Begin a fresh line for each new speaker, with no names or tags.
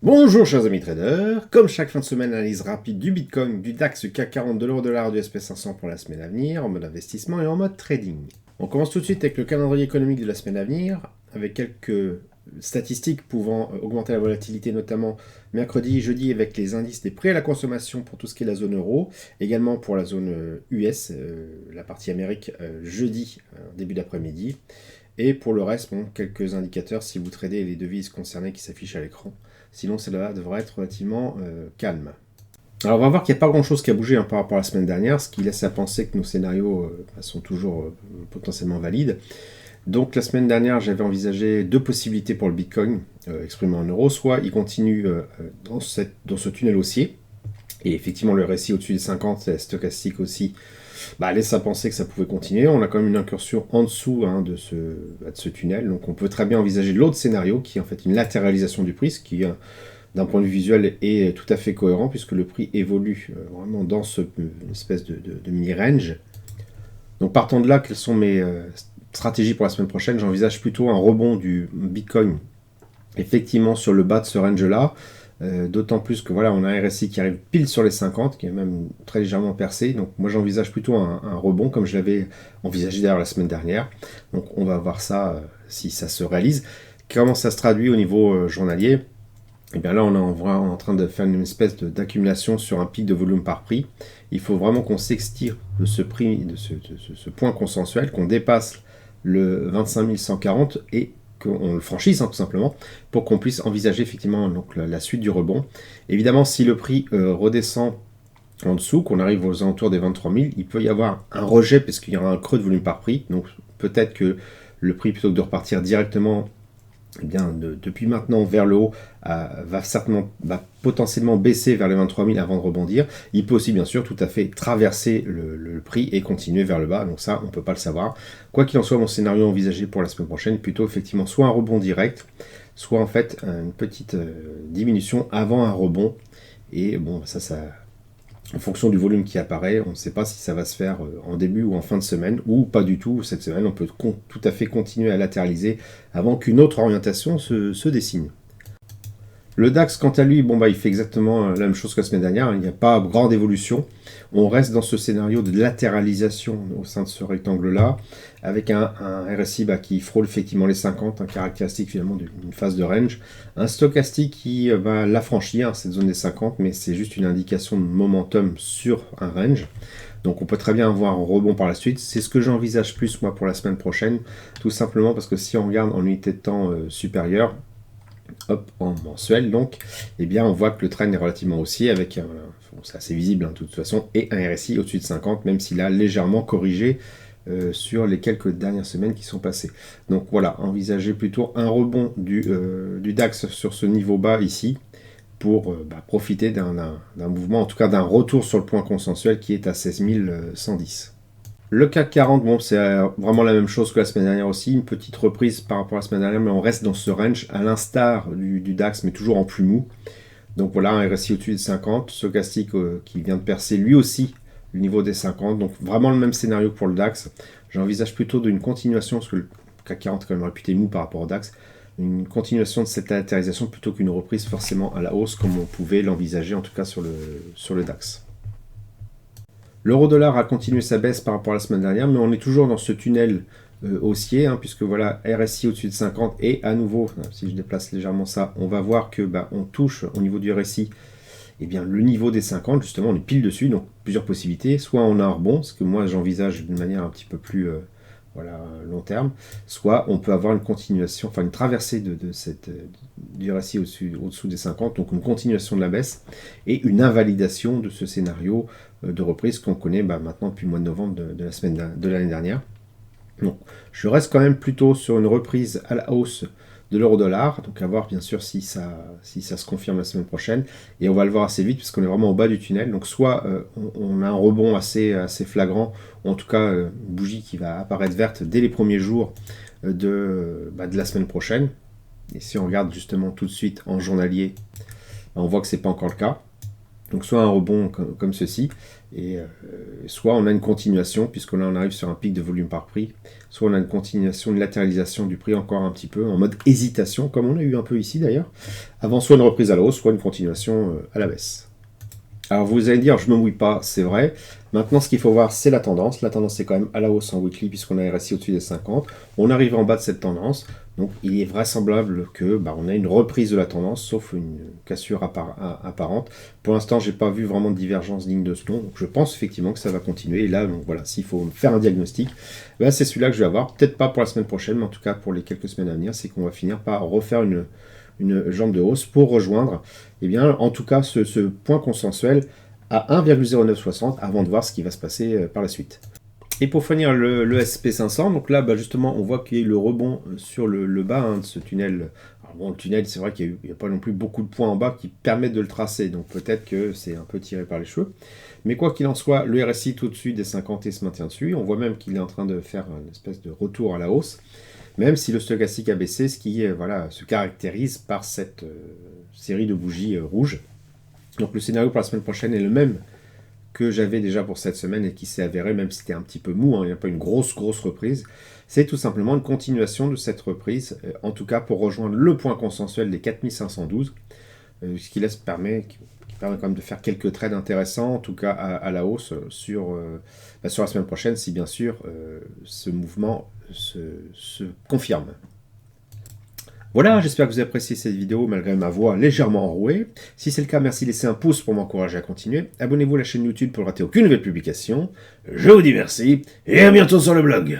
Bonjour chers amis traders, comme chaque fin de semaine, analyse rapide du Bitcoin, du DAX, du CAC 40, de l'euro-dollar, du SP500 pour la semaine à venir, en mode investissement et en mode trading. On commence tout de suite avec le calendrier économique de la semaine à venir, avec quelques statistiques pouvant augmenter la volatilité, notamment mercredi, jeudi, avec les indices des prix à la consommation pour tout ce qui est la zone euro, également pour la zone US, la partie Amérique, jeudi, début d'après-midi. Et pour le reste, bon, quelques indicateurs si vous tradez les devises concernées qui s'affichent à l'écran. Sinon, celle-là devrait être relativement calme. Alors, on va voir qu'il n'y a pas grand-chose qui a bougé par rapport à la semaine dernière, ce qui laisse à penser que nos scénarios sont toujours potentiellement valides. Donc, la semaine dernière, j'avais envisagé deux possibilités pour le Bitcoin exprimé en euros. Soit il continue dans ce tunnel haussier, et effectivement, le RSI au-dessus des 50, la stochastique aussi, laisse à penser que ça pouvait continuer. On a quand même une incursion en dessous de ce tunnel. Donc on peut très bien envisager l'autre scénario, qui est en fait une latéralisation du prix, ce qui, d'un point de vue visuel, est tout à fait cohérent, puisque le prix évolue vraiment dans une espèce de mini-range. Donc partant de là, quelles sont mes stratégies pour la semaine prochaine? J'envisage plutôt un rebond du Bitcoin, effectivement, sur le bas de ce range-là. D'autant plus que voilà, on a un RSI qui arrive pile sur les 50, qui est même très légèrement percé. Donc moi j'envisage plutôt un rebond, comme je l'avais envisagé d'ailleurs la semaine dernière. Donc on va voir ça si ça se réalise. Comment ça se traduit au niveau journalier? Et bien là on est en train de faire une espèce d'accumulation sur un pic de volume par prix. Il faut vraiment qu'on s'extire de ce prix, de ce point consensuel, qu'on dépasse le 25 140 et qu'on le franchisse tout simplement, pour qu'on puisse envisager effectivement donc, la suite du rebond. Évidemment, si le prix redescend en dessous, qu'on arrive aux alentours des 23 000, il peut y avoir un rejet parce qu'il y aura un creux de volume par prix. Donc peut-être que le prix, plutôt que de repartir directement depuis maintenant vers le haut, va potentiellement baisser vers les 23 000 avant de rebondir. Il peut aussi bien sûr tout à fait traverser le prix et continuer vers le bas, donc ça on ne peut pas le savoir. Quoi qu'il en soit, mon scénario envisagé pour la semaine prochaine, plutôt effectivement soit un rebond direct, soit en fait une petite diminution avant un rebond, et bon ça en fonction du volume qui apparaît, on ne sait pas si ça va se faire en début ou en fin de semaine, ou pas du tout. Cette semaine, on peut tout à fait continuer à latéraliser avant qu'une autre orientation se dessine. Le DAX, quant à lui, il fait exactement la même chose que la semaine dernière. Il n'y a pas grande évolution. On reste dans ce scénario de latéralisation au sein de ce rectangle-là, avec un RSI qui frôle effectivement les 50, un caractéristique finalement d'une phase de range. Un stochastique qui va l'affranchir, cette zone des 50, mais c'est juste une indication de momentum sur un range. Donc on peut très bien avoir un rebond par la suite. C'est ce que j'envisage plus moi pour la semaine prochaine, tout simplement parce que si on regarde en unité de temps supérieure, en mensuel donc, on voit que le trend est relativement haussier avec, c'est assez visible de toute façon, et un RSI au-dessus de 50, même s'il a légèrement corrigé sur les quelques dernières semaines qui sont passées. Donc voilà, envisagez plutôt un rebond du DAX sur ce niveau bas ici, pour profiter d'un mouvement, en tout cas d'un retour sur le point consensuel qui est à 16 110. Le CAC 40, c'est vraiment la même chose que la semaine dernière aussi, une petite reprise par rapport à la semaine dernière, mais on reste dans ce range, à l'instar du DAX, mais toujours en plus mou. Donc voilà, un RSI au-dessus des 50, stochastique qui vient de percer lui aussi le niveau des 50, donc vraiment le même scénario que pour le DAX. J'envisage plutôt d'une continuation, parce que le CAC 40 est quand même réputé mou par rapport au DAX, une continuation de cette latérisation plutôt qu'une reprise forcément à la hausse, comme on pouvait l'envisager en tout cas sur le DAX. L'euro-dollar a continué sa baisse par rapport à la semaine dernière, mais on est toujours dans ce tunnel haussier, puisque voilà, RSI au-dessus de 50, et à nouveau, si je déplace légèrement ça, on va voir que on touche au niveau du RSI le niveau des 50, justement, on est pile dessus, donc plusieurs possibilités. Soit on a un rebond, ce que moi j'envisage d'une manière un petit peu plus long terme, soit on peut avoir une continuation, une traversée du RSI au-dessous des 50, donc une continuation de la baisse, et une invalidation de ce scénario de reprise qu'on connaît maintenant depuis le mois de novembre de l'année dernière. Donc je reste quand même plutôt sur une reprise à la hausse de l'euro-dollar, donc à voir bien sûr si ça se confirme la semaine prochaine, et on va le voir assez vite puisqu'on est vraiment au bas du tunnel, donc soit on a un rebond assez flagrant, ou en tout cas une bougie qui va apparaître verte dès les premiers jours de la semaine prochaine, et si on regarde justement tout de suite en journalier, on voit que c'est pas encore le cas. Donc soit un rebond comme ceci, et soit on a une continuation, puisque là on arrive sur un pic de volume par prix, soit on a une continuation, une latéralisation du prix encore un petit peu, en mode hésitation, comme on a eu un peu ici d'ailleurs, avant soit une reprise à la hausse, soit une continuation à la baisse. Alors vous allez dire, je me mouille pas, c'est vrai. Maintenant, ce qu'il faut voir, c'est la tendance. La tendance, c'est quand même à la hausse en weekly, puisqu'on a RSI au-dessus des 50. On arrive en bas de cette tendance. Donc, il est vraisemblable que on a une reprise de la tendance, sauf une cassure apparente. Pour l'instant, j'ai pas vu vraiment de divergence digne de ce nom. Donc, je pense effectivement que ça va continuer. Et là, donc, voilà, s'il faut faire un diagnostic, c'est celui-là que je vais avoir. Peut-être pas pour la semaine prochaine, mais en tout cas pour les quelques semaines à venir, c'est qu'on va finir par refaire une jambe de hausse pour rejoindre, en tout cas, ce point consensuel à 1,0960 avant de voir ce qui va se passer par la suite. Et pour finir le SP500, donc là, justement, on voit qu'il y a eu le rebond sur le bas de ce tunnel. Alors bon, le tunnel, c'est vrai qu'il n'y a pas non plus beaucoup de points en bas qui permettent de le tracer, donc peut-être que c'est un peu tiré par les cheveux. Mais quoi qu'il en soit, le RSI tout au-dessus des 50 et se maintient dessus. On voit même qu'il est en train de faire une espèce de retour à la hausse, même si le stochastique a baissé, ce qui se caractérise par cette série de bougies rouges. Donc le scénario pour la semaine prochaine est le même que j'avais déjà pour cette semaine et qui s'est avéré, même si c'était un petit peu mou, il n'y a pas une grosse reprise, c'est tout simplement une continuation de cette reprise, en tout cas pour rejoindre le point consensuel des 4512, ce qui permet quand même de faire quelques trades intéressants, en tout cas à la hausse sur la semaine prochaine, si bien sûr ce mouvement se confirme. Voilà, j'espère que vous avez apprécié cette vidéo malgré ma voix légèrement enrouée. Si c'est le cas, merci de laisser un pouce pour m'encourager à continuer. Abonnez-vous à la chaîne YouTube pour ne rater aucune nouvelle publication. Je vous dis merci et à bientôt sur le blog.